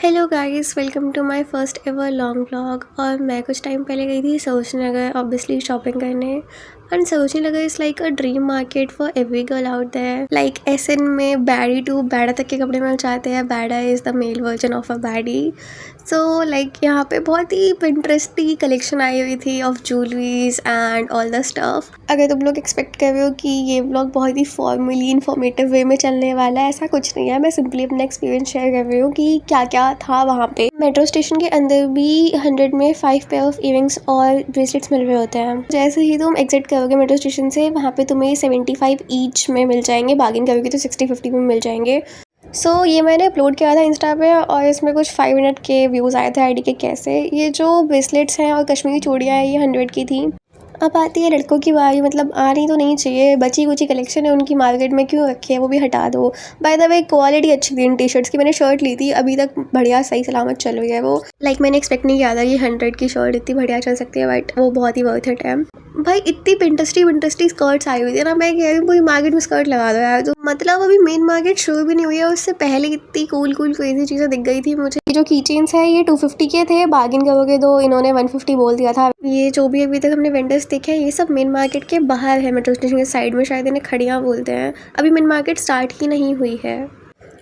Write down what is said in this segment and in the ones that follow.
Hello guys, welcome to my first ever long vlog. और मैं कुछ टाइम पहले गई थी सरोजनी नगर ऑब्वियसली शॉपिंग करने। And Sarojini Nagar is like a dream market for every girl out there. Like SN में baddie to badda तक के कपड़े मिल जाते हैं। Badda is the male version of a baddie. So like यहाँ पे बहुत ही इंटरेस्टिंग कलेक्शन आई हुई थी of jewelleries and all the stuff. अगर तुम लोग एक्सपेक्ट कर रहे हो कि ये व्लॉग बहुत ही फॉर्मली इन्फॉर्मेटिव वे में चलने वाला है, ऐसा कुछ नहीं है। मैं सिंपली अपना एक्सपीरियंस शेयर कर रही हूँ कि क्या क्या था वहाँ पे। मेट्रो स्टेशन के अंदर भी 100 में 5 पेयर ऑफ इयरिंग्स और ब्रेसलेट्स मिल रहे होते हैं। जैसे ही तुम एग्जिट करोगे मेट्रो स्टेशन से, वहाँ पे तुम्हें 75 ईच में मिल जाएंगे। बार्गेन करोगे तो 60-50 में मिल जाएंगे। ये मैंने अपलोड किया था इंस्टा पे और इसमें कुछ 5 मिनट के व्यूज़ आए थे आईडी के। कैसे ये जो ब्रेसलेट्स हैं और कश्मीरी चूड़ियाँ हैं, ये 100 की थी। अब आती है लड़कों की बारी। मतलब आनी तो नहीं चाहिए, बची कुची कलेक्शन है उनकी, मार्केट में क्यों रखी है, वो भी हटा दो। बाय द वे क्वालिटी अच्छी थी इन टी शर्ट्स की। मैंने शर्ट ली थी, अभी तक बढ़िया सही सलामत चल रही है वो। मैंने एक्सपेक्ट नहीं किया था कि 100 की शर्ट इतनी बढ़िया चल सकती है, बट वो बहुत ही वर्थ इट है भाई। इतनी पिंटरेस्टी स्कर्ट्स आई हुई थी ना, मैं कह रही हूँ पूरी मार्केट में स्कर्ट लगा दो यार। तो मतलब अभी मेन मार्केट शुरू भी नहीं हुई है, उससे पहले कितनी कूल क्रेजी चीज़ें दिख गई थी मुझे। ये जो की चेन्स है ये 250 के थे, बार्गेन करोगे तो इन्होंने 150 बोल दिया था। ये जो भी अभी तक हमने वेंडर्स देखे हैं, ये सब मेन मार्केट के बाहर है, मेट्रो स्टेशन के साइड में। शायद इन्हें खड़ियाँ बोलते हैं। अभी मेन मार्केट स्टार्ट ही नहीं हुई है।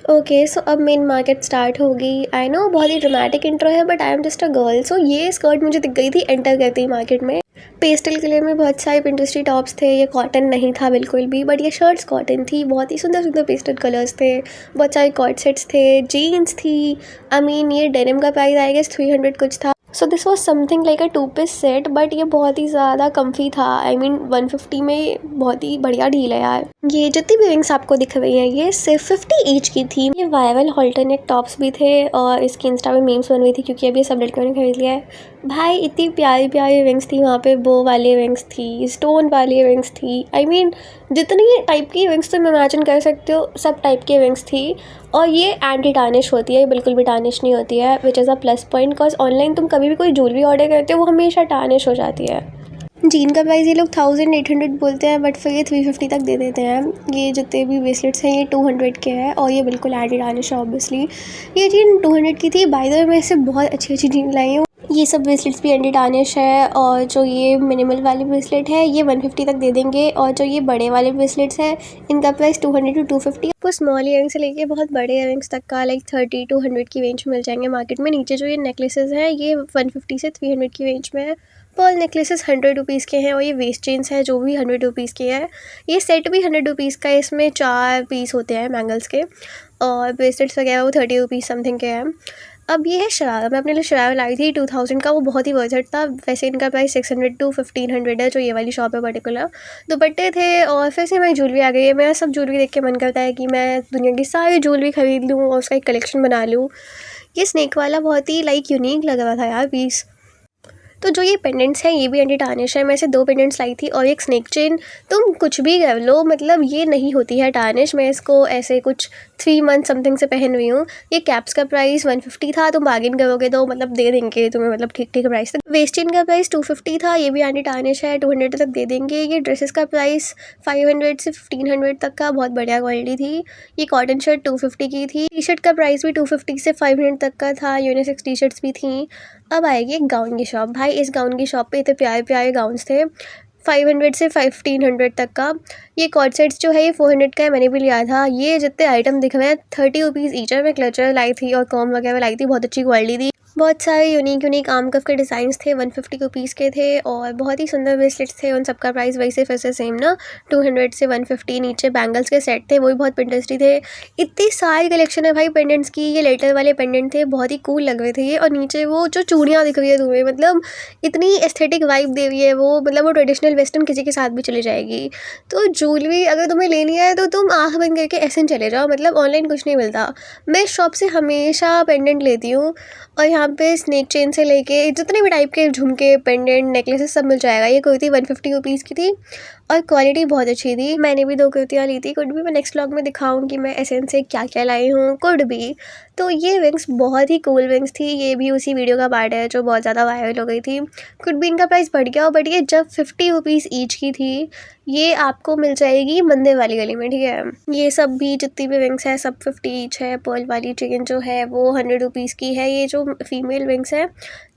ओके, सो अब मेन मार्केट स्टार्ट होगी। आई नो बहुत ही ड्रामेटिक इंट्रो है, but I am just a girl. So ये स्कर्ट मुझे दिख गई थी एंटर करते ही मार्केट में। पेस्टल कलर में बहुत सारे पिंटरेस्टी टॉप्स थे। ये कॉटन नहीं था बिल्कुल भी, बट ये शर्ट्स कॉटन थी। बहुत ही सुंदर सुंदर पेस्टल कलर्स थे। बहुत सारे कॉर्ड सेट्स थे, जीन्स थी। आई मीन ये डेनिम का प्राइस आई गेस 300 कुछ था। So this was something like a 2 piece set, but ये बहुत ही ज़्यादा कम्फी था। आई मीन 150 में बहुत ही बढ़िया डील है यार। ये जितनी भी रिंग्स आपको दिख रही हैं, ये सिर्फ 50 ईच की थी। ये वायरल हॉल्टरनेट टॉप्स भी थे और इसकी इंस्टा में मीम्स बन रही थी, क्योंकि अभी सब लड़कियों ने खरीद लिया है। भाई इतनी प्यारी प्यारी रिंग्स थी वहाँ पे। बो वाली रिंग्स थी, स्टोन वाली रिंग्स थी। आई मीन जितनी टाइप की रिंग्स तुम इमेजिन कर सकते हो, सब टाइप की रिंग्स थी। और ये एंटी टार्निश होती है, बिल्कुल भी टार्निश नहीं होती है, which is a plus point. Because online तुम कभी भी कोई ज्वेलरी ऑर्डर करते हो, वो हमेशा टार्निश हो जाती है। जीन का प्राइस ये लोग 1800 बोलते हैं, बट फिर ये 350 तक दे देते हैं। ये जितने भी ब्रेसलेट्स हैं ये 200 के हैं और ये बिल्कुल एंटी टार्निश है ऑब्वियसली। ये जीन 200 की थी। बाय द वे मैं इससे बहुत अच्छी अच्छी जीन लाई हूँ। ये सब ब्रेसलेट्स भी एंटी टार्निश है। और जो ये मिनिमल वाली ब्रेसलेट है ये 150 तक दे देंगे। और जो ये बड़े वाले ब्रेसलेट्स हैं इनका प्राइस 200 to 250। आपको स्मॉल इयरिंग से लेके बहुत बड़े इयरिंग्स तक का लाइक 30 to 100 की रेंज मिल जाएंगे मार्केट में। नीचे जो ये नेकलेसेस हैं ये 150 से 300 की रेंज में है। पर्ल नेकलेसेस 100 रुपीज़ के हैं और ये वेस्ट चेन्स हैं जो भी 100 रुपीज़ के हैं। ये सेट भी 100 रुपीज़ का है, इसमें 4 पीस होते हैं बैंगल्स के। और ब्रेसलेट्स वगैरह वो 30 रुपीज़ समथिंग के हैं। अब ये है शरारा। मैं अपने लिए शरारा लाई थी 2000 का, वो बहुत ही वर्थ इट था। वैसे इनका प्राइस 600 to 1500 है, जो ये वाली शॉप है पर्टिकुलर। दुपट्टे थे और फिर से मेरी ज्वेलरी आ गई है। मेरा सब ज्वेलरी देख के मन करता है कि मैं दुनिया की सारी ज्वेलरी खरीद लूँ और उसका एक कलेक्शन बना लूँ। ये स्नेक वाला बहुत ही लाइक यूनिक लग रहा था यार पीस। तो जो ये पेंडेंट्स हैं ये भी एंटी टार्निश है। मैं ऐसे 2 पेंडेंट्स लाई थी और एक स्नेक चेन। तुम कुछ भी कर लो, मतलब ये नहीं होती है टार्निश। मैं इसको ऐसे कुछ 3 मंथ समथिंग से पहन हुई हूँ। ये कैप्स का प्राइस 150 था। तुम बार्गेन करोगे तो मतलब दे देंगे तुम्हें, मतलब ठीक ठीक प्राइस तक। वेस्ट चेन का प्राइस 250 था। ये भी एंटी टार्निश है, 200 तक दे देंगे। ये ड्रेसेस का प्राइस 500 से 1500 तक का, बहुत बढ़िया क्वालिटी थी। ये कॉटन शर्ट 250 की थी। टी शर्ट का प्राइस भी 250 से 500 तक का था। यूनिसेक्स टी शर्ट्स भी थी। अब आएगी एक गाउन की शॉप। भाई इस गाउन की शॉप पे इतने प्यारे प्यारे गाउन्स थे, 500 से 1500 तक का। ये कॉर्ड सेट्स जो है ये 400 का है, मैंने भी लिया था। ये जितने आइटम दिख रहे हैं 30 रुपीज़ ईच है। मैं क्लचर लाई थी और कॉम वगैरह लाई थी, बहुत अच्छी क्वालिटी थी। बहुत सारे यूनिक आर्म कफ के डिज़ाइंस थे, 150 रुपीज़ के थे और बहुत ही सुंदर ब्रेसलेट्स थे। उन सबका प्राइस वैसे फिर से सेम ना, 200 से 150। नीचे बैंगल्स के सेट थे, वो भी बहुत पिंटरेस्टी थे। इतनी सारी कलेक्शन है भाई पेंडेंट्स की। ये लेटर वाले पेंडेंट थे, बहुत ही कूल लग रहे थे ये। और नीचे वो जो चूड़ियाँ दिख रही है तुम्हें, मतलब इतनी एस्थेटिक वाइब दे रही है वो, मतलब वो ट्रेडिशनल वेस्टर्न किसी के साथ भी चली जाएगी। तो ज्वेलरी अगर तुम्हें लेनी है तो तुम आँख बंद करके ऐसे चले जाओ, मतलब ऑनलाइन कुछ नहीं मिलता। मैं इस शॉप से हमेशा पेंडेंट लेती हूँ और यहाँ पे स्नेक चेन से लेके जितने भी टाइप के झुमके, पेंडेंट, नेकलेसेस सब मिल जाएगा। ये कोई थी 150 रुपीज़ की थी और क्वालिटी बहुत अच्छी थी। मैंने भी 2 कुर्तियाँ ली थी। कुड बी मैं नेक्स्ट व्लॉग में दिखाऊँ कि मैं एसेंस से क्या-क्या लाई हूँ, कुड बी। तो ये विंग्स बहुत ही कूल विंग्स थी। ये भी उसी वीडियो का पार्ट है जो बहुत ज़्यादा वायरल हो गई थी। कुड बी इनका प्राइस बढ़ गया, बट ये जब 50 रुपीज़ ईच की थी, ये आपको मिल जाएगी मंदिर वाली गली में, ठीक है। ये सब भी जितनी भी विंग्स है सब 50 ईच है। पर्ल वाली चेन जो है वो 100 रुपीज़ की है। ये जो फीमेल विंग्स है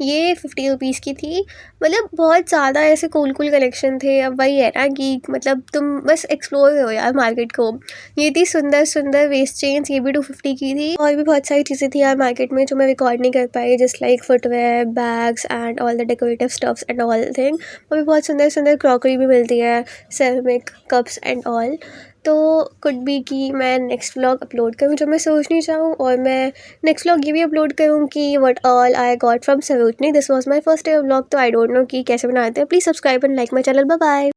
ये 50 रुपीज़ की थी। मतलब बहुत ज़्यादा ऐसे कूल कलेक्शन थे। अब वही है ना कि मतलब तुम बस एक्सप्लोर करो यार मार्केट को। ये थी सुंदर सुंदर वेस्ट चेन्स, ये भी 250 की थी। और भी बहुत सारी चीज़ें थी यार मार्केट में जो मैं रिकॉर्ड नहीं कर पाई, just like footwear, bags and all the decorative stuffs and all thing. और भी बहुत सुंदर सुंदर क्रॉकरी भी मिलती है, सेरेमिक कप्स एंड ऑल। तो कुड बी कि मैं नेक्स्ट व्लॉग अपलोड करूँ जो मैं सरोजनी चाहूँ, और मैं नेक्स्ट व्लॉग ये भी अपलोड करूँ कि what all I got from Sarojini. This was my first ever vlog, तो आई डोंट नो कि कैसे बनाते हैं। Please subscribe and like my channel. Bye bye.